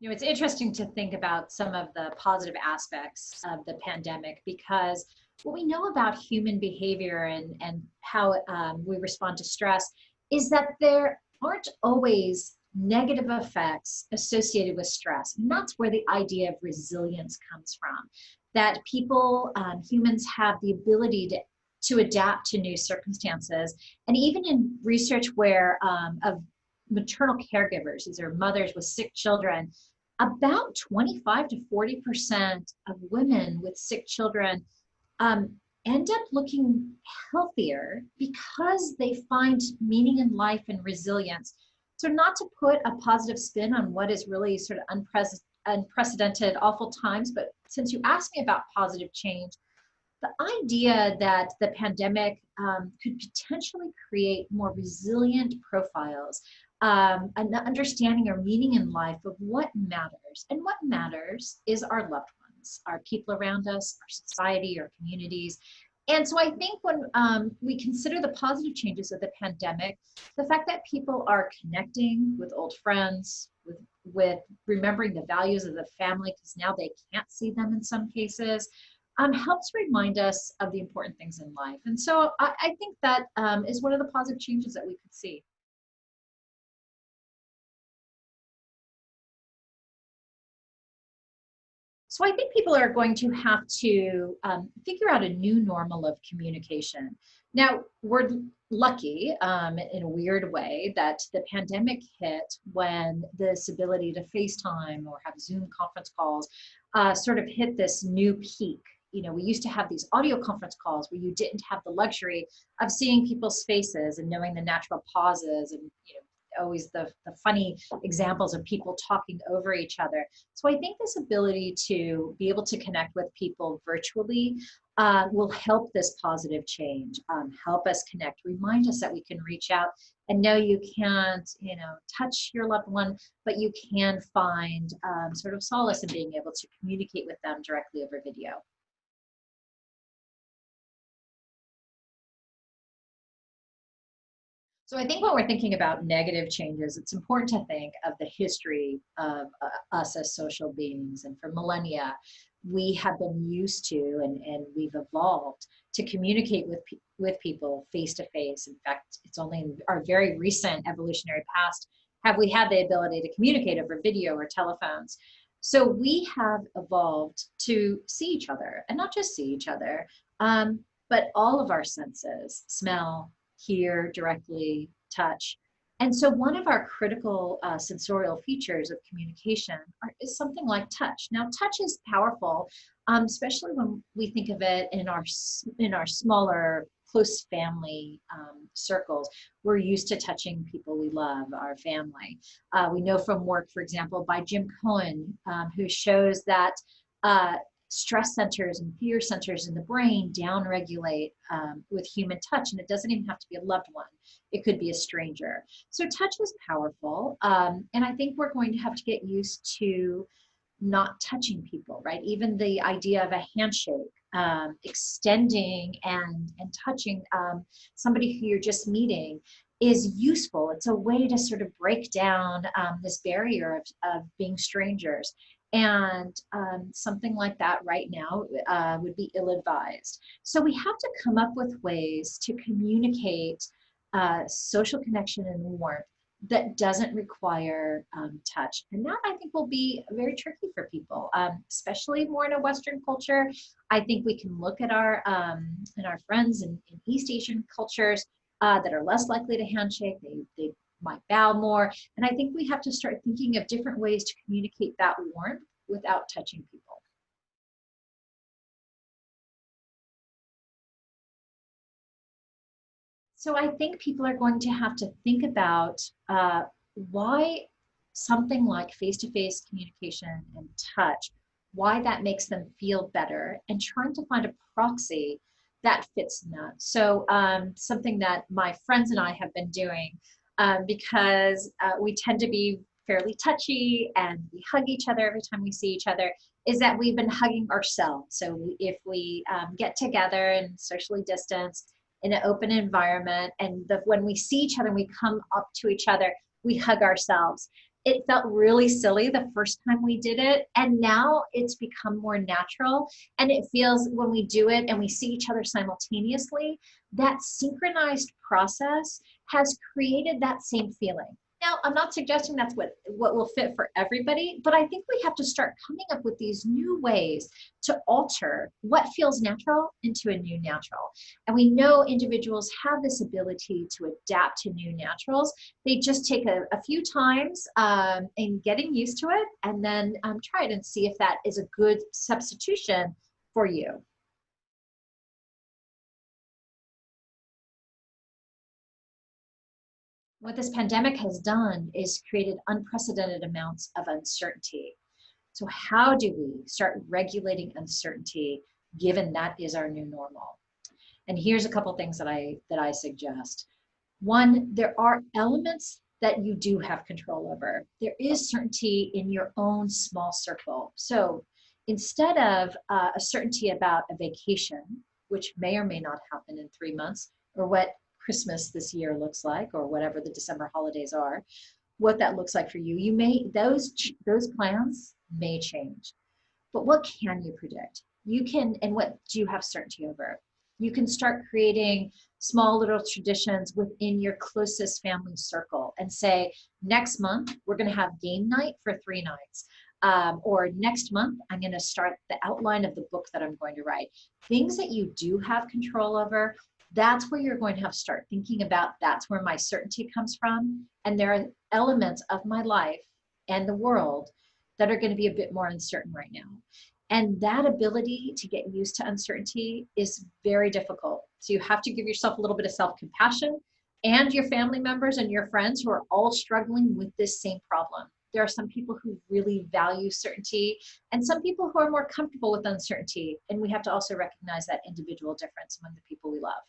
It's interesting to think about some of the positive aspects of the pandemic because what we know about human behavior and how we respond to stress is that there aren't always negative effects associated with stress. And that's where the idea of resilience comes from, that people, humans have the ability to adapt to new circumstances. And even in research where of maternal caregivers, these are mothers with sick children, about 25 to 40% of women with sick children um, end up looking healthier because they find meaning in life and resilience. So not to put a positive spin on what is really sort of unprecedented, awful times, but since you asked me about positive change, the idea that the pandemic could potentially create more resilient profiles, an understanding or meaning in life of what matters. And what matters is our loved ones, our people around us, our society, our communities. And so I think when we consider the positive changes of the pandemic, the fact that people are connecting with old friends, with remembering the values of the family, because now they can't see them in some cases, helps remind us of the important things in life. And so I think that is one of the positive changes that we could see. So I think people are going to have to figure out a new normal of communication. Now, we're lucky in a weird way that the pandemic hit when this ability to FaceTime or have Zoom conference calls sort of hit this new peak. We used to have these audio conference calls where you didn't have the luxury of seeing people's faces and knowing the natural pauses and, always the funny examples of people talking over each other. So I think this ability to be able to connect with people virtually will help this positive change, help us connect, remind us that we can reach out and know you can't, touch your loved one, but you can find sort of solace in being able to communicate with them directly over video. So I think when we're thinking about negative changes, it's important to think of the history of us as social beings. And for millennia, we have been used to and we've evolved to communicate with people face to face. In fact, it's only in our very recent evolutionary past have we had the ability to communicate over video or telephones. So we have evolved to see each other, and not just see each other, but all of our senses: smell, hear directly, touch. And so one of our critical sensorial features of communication is something like touch. Now, touch is powerful, especially when we think of it in our smaller, close family circles. We're used to touching people we love, our family. We know from work, for example, by Jim Cohen, who shows that stress centers and fear centers in the brain downregulate with human touch, and it doesn't even have to be a loved one. It could be a stranger. So touch is powerful, and I think we're going to have to get used to not touching people, right? Even the idea of a handshake, extending and touching somebody who you're just meeting is useful. It's a way to sort of break down this barrier of being strangers. And something like that right now would be ill-advised. So we have to come up with ways to communicate social connection and warmth that doesn't require touch. And that, I think, will be very tricky for people, especially more in a Western culture. I think we can look at our friends in East Asian cultures that are less likely to handshake. They might bow more. And I think we have to start thinking of different ways to communicate that warmth without touching people. So I think people are going to have to think about why something like face-to-face communication and touch, why that makes them feel better, and trying to find a proxy that fits in that. So something that my friends and I have been doing, because we tend to be fairly touchy and we hug each other every time we see each other, is that we've been hugging ourselves. So if we get together and socially distanced in an open environment, and when we see each other and we come up to each other, we hug ourselves. It felt really silly the first time we did it, and now it's become more natural. And it feels, when we do it and we see each other simultaneously, that synchronized process has created that same feeling. Now, I'm not suggesting that's what will fit for everybody, but I think we have to start coming up with these new ways to alter what feels natural into a new natural. And we know individuals have this ability to adapt to new naturals. They just take a few times in getting used to it, and then try it and see if that is a good substitution for you. What this pandemic has done is created unprecedented amounts of uncertainty. So how do we start regulating uncertainty given that is our new normal? And here's a couple things that I suggest. One, there are elements that you do have control over. There is certainty in your own small circle. So instead of a certainty about a vacation, which may or may not happen in 3 months, or what Christmas this year looks like, or whatever the December holidays are, what that looks like for you, you may, those plans may change. But what can you predict? You can, and what do you have certainty over? You can start creating small little traditions within your closest family circle and say, next month, we're going to have game night for 3 nights. Or next month, I'm going to start the outline of the book that I'm going to write. Things that you do have control over, that's where you're going to have to start thinking about, that's where my certainty comes from. And there are elements of my life and the world that are going to be a bit more uncertain right now. And that ability to get used to uncertainty is very difficult. So you have to give yourself a little bit of self-compassion, and your family members and your friends who are all struggling with this same problem. There are some people who really value certainty and some people who are more comfortable with uncertainty. And we have to also recognize that individual difference among the people we love.